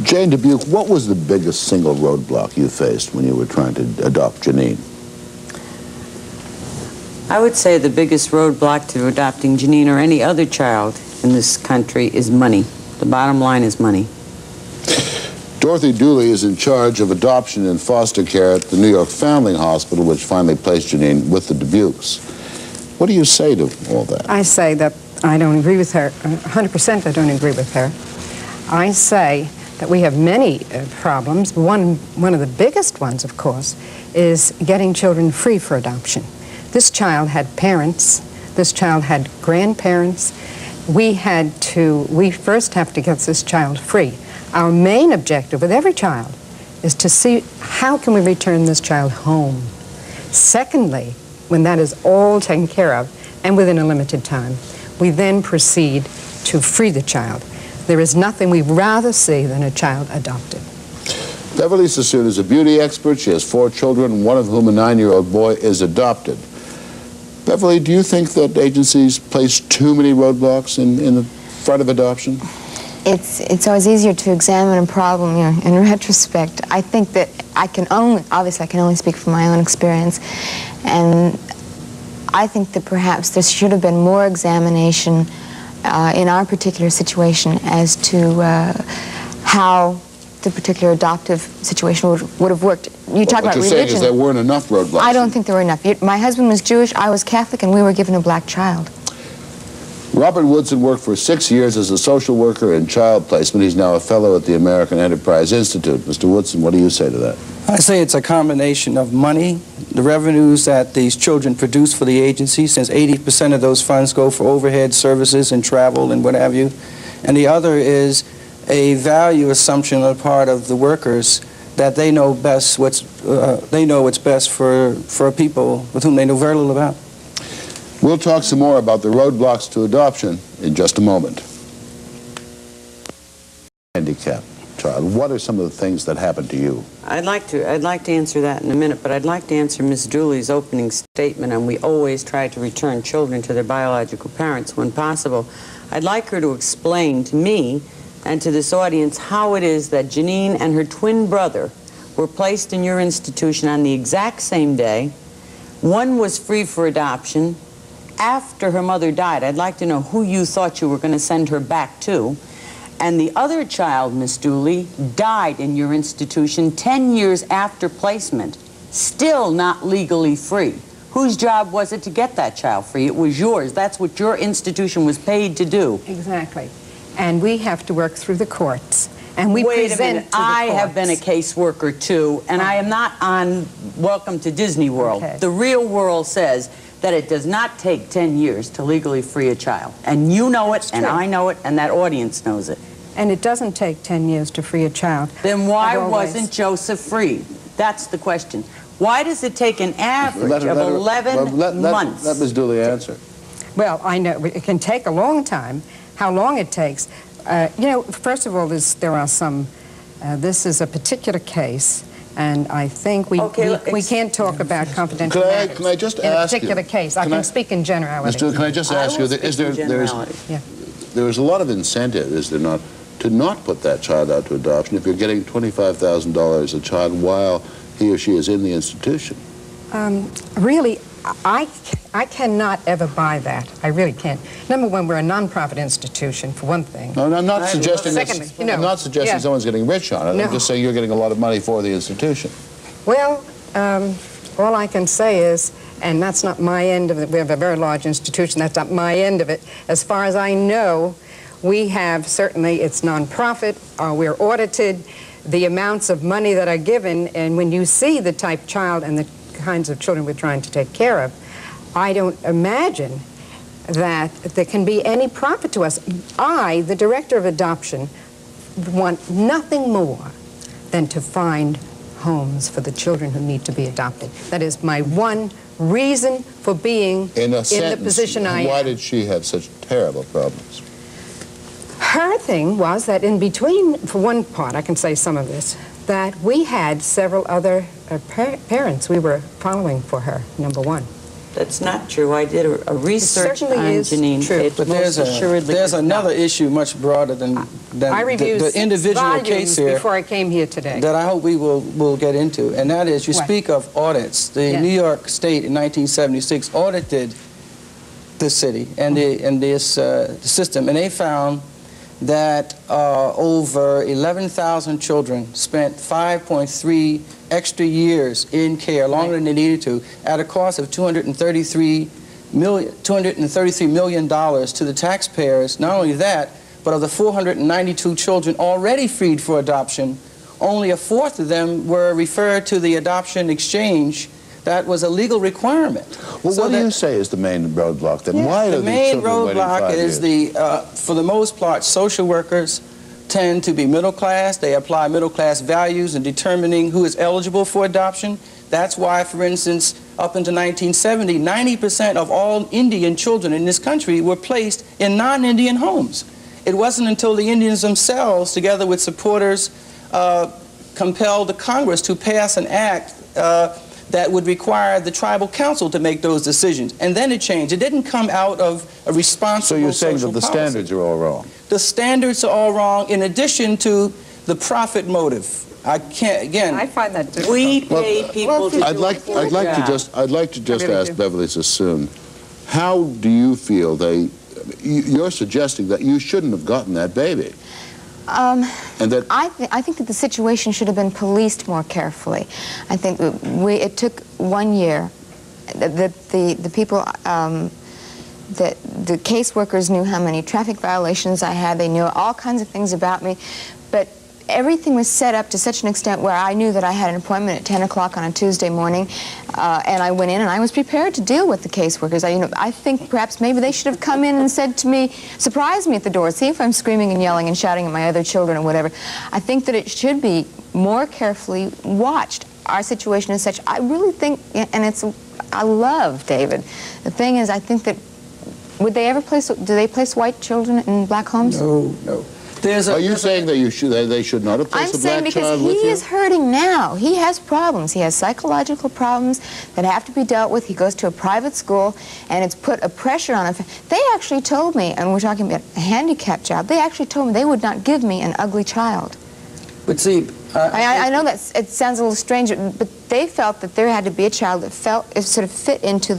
Jane Dubuque, what was the biggest single roadblock you faced when you were trying to adopt Janine? I would say the biggest roadblock to adopting Janine or any other child in this country is money. The bottom line is money. Dorothy Dooley is in charge of adoption and foster care at the New York Family Hospital, which finally placed Janine with the Dubukes. What do you say to all that? I say that I don't agree with her. 100% I don't agree with her. I say that we have many problems. One of the biggest ones, of course, is getting children free for adoption. This child had parents. This child had grandparents. We first have to get this child free. Our main objective with every child is to see how can we return this child home. Secondly, when that is all taken care of, and within a limited time, we then proceed to free the child. There is nothing we'd rather see than a child adopted. Beverly Sassoon is a beauty expert. She has 4 children, one of whom, a 9-year-old boy, is adopted. Beverly, do you think that agencies place too many roadblocks in the front of adoption? It's always easier to examine a problem, you know, in retrospect. I think that obviously I can only speak from my own experience, and I think that perhaps there should have been more examination in our particular situation as to how the particular adoptive situation would have worked. You talk about religion. What you're saying is there weren't enough roadblocks. I don't think there were enough. My husband was Jewish, I was Catholic, and we were given a black child. Robert Woodson worked for 6 years as a social worker in child placement. He's now a fellow at the American Enterprise Institute. Mr. Woodson, what do you say to that? I say it's a combination of money, the revenues that these children produce for the agency, since 80% of those funds go for overhead services and travel and what have you. And the other is a value assumption on the part of the workers that they know best what's best for people with whom they know very little about. We'll talk some more about the roadblocks to adoption in just a moment. Handicapped child, what are some of the things that happened to you? I'd like to answer that in a minute, but I'd like to answer Ms. Dooley's opening statement, and we always try to return children to their biological parents when possible. I'd like her to explain to me and to this audience how it is that Janine and her twin brother were placed in your institution on the exact same day. One was free for adoption after her mother died. I'd like to know who you thought you were going to send her back to. And the other child, Miss Dooley, died in your institution 10 years after placement, still not legally free. Whose job was it to get that child free? It was yours. That's what your institution was paid to do. Exactly. And we have to work through the courts. And we Wait present a minute. to the I courts. have been a caseworker too, and I am not on Welcome to Disney World. Okay. The real world says that it does not take 10 years to legally free a child. And you know it, and I know it, and that audience knows it. And it doesn't take 10 years to free a child. Then why wasn't Joseph freed? That's the question. Why does it take an average of 11 months? Let Ms. Dooley answer. Well, I know it can take a long time. How long it takes, you know, first of all, there are some, this is a particular case, and I think we can't talk about confidential matters. Can I just ask you? In a particular case. I can speak in generality. Ms. Dooley, can I just ask you, there is a lot of incentive, is there not, to not put that child out to adoption if you're getting $25,000 a child while he or she is in the institution? Really, I cannot ever buy that. I really can't. Number one, we're a non-profit institution, for one thing. No, I'm not suggesting Secondly, you know, I'm not suggesting someone's getting rich on it. No. I'm just saying you're getting a lot of money for the institution. Well, all I can say is, and that's not my end of it. We have a very large institution. That's not my end of it. As far as I know, we have, certainly, it's non-profit. We're audited. The amounts of money that are given, and when you see the type child and the kinds of children we're trying to take care of, I don't imagine that there can be any profit to us. I, the director of adoption, want nothing more than to find homes for the children who need to be adopted. That is my one reason for being in the position I am. Why did she have such terrible problems? Her thing was that in between, for one part, I can say some of this, that we had several other parents we were following for her, number one. That's not true. I did a research on certainly is Janine. true. It But most assuredly there's is another not. issue much broader than I reviewed the individual volumes case here before I came here today. that I hope we will get into, and that is you What? speak of audits. The Yes. New York State in 1976 audited the city and this system, and they found that over 11,000 children spent 5.3 extra years in care, longer than they needed to, at a cost of $233 million to the taxpayers. Not only that, but of the 492 children already freed for adoption, only a fourth of them were referred to the adoption exchange. That was a legal requirement. Well, So what do that- you say is the main roadblock then? Why are the these main children waiting roadblock 5 is years? for the most part, social workers tend to be middle class. They apply middle class values in determining who is eligible for adoption. That's why, for instance, up until 1970, 90% of all Indian children in this country were placed in non-Indian homes. It wasn't until the Indians themselves, together with supporters, compelled the Congress to pass an act that would require the tribal council to make those decisions. And then it changed. It didn't come out of a responsible So you're saying that social the policy. standards are all wrong? The standards are all wrong, in addition to the profit motive. I can't, again, I find that difficult. We pay people to I'd do like a poor to job. just really ask do. Beverly Sassoon, how do you feel you're suggesting that you shouldn't have gotten that baby? And that I think that the situation should have been policed more carefully. I think that it took 1 year. The people, the caseworkers knew how many traffic violations I had. They knew all kinds of things about me. But everything was set up to such an extent where I knew that I had an appointment at 10 o'clock on a Tuesday morning, and I went in and I was prepared to deal with the caseworkers. I think perhaps maybe they should have come in and said to me, surprised me at the door, see if I'm screaming and yelling and shouting at my other children or whatever. I think that it should be more carefully watched. Our situation is such, I really think, and I love David. The thing is, I think that, do they place white children in black homes? no. are you saying that they should not have I'm placed a saying black because child with he you? is hurting now. He has problems. He has psychological problems that have to be dealt with. He goes to a private school, and it's put a pressure on him. They actually told me, and we're talking about a handicapped child, they actually told me they would not give me an ugly child. but see, I know that it sounds a little strange, but they felt that there had to be a child that sort of fit into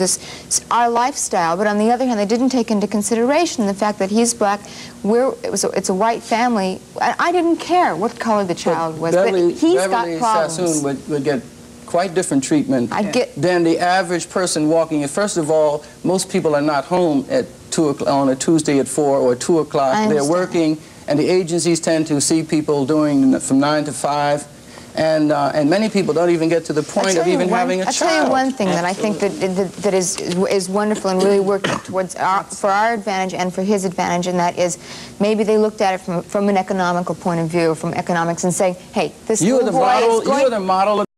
our lifestyle. But on the other hand, they didn't take into consideration the fact that he's black. It's a white family. I didn't care what color the child was, but he's got problems. Sassoon would get quite different treatment than the average person walking in. First of all, most people are not home at 2 o'clock on a Tuesday at 4 or 2 o'clock. They're working, and the agencies tend to see people doing from 9 to 5. And many people don't even get to the point of even having a child. I'll tell you one thing that I think that is wonderful and really worked towards for our advantage and for his advantage, and that is maybe they looked at it from an economical point of view, from economics, and saying, hey, this little boy is going... You are the model of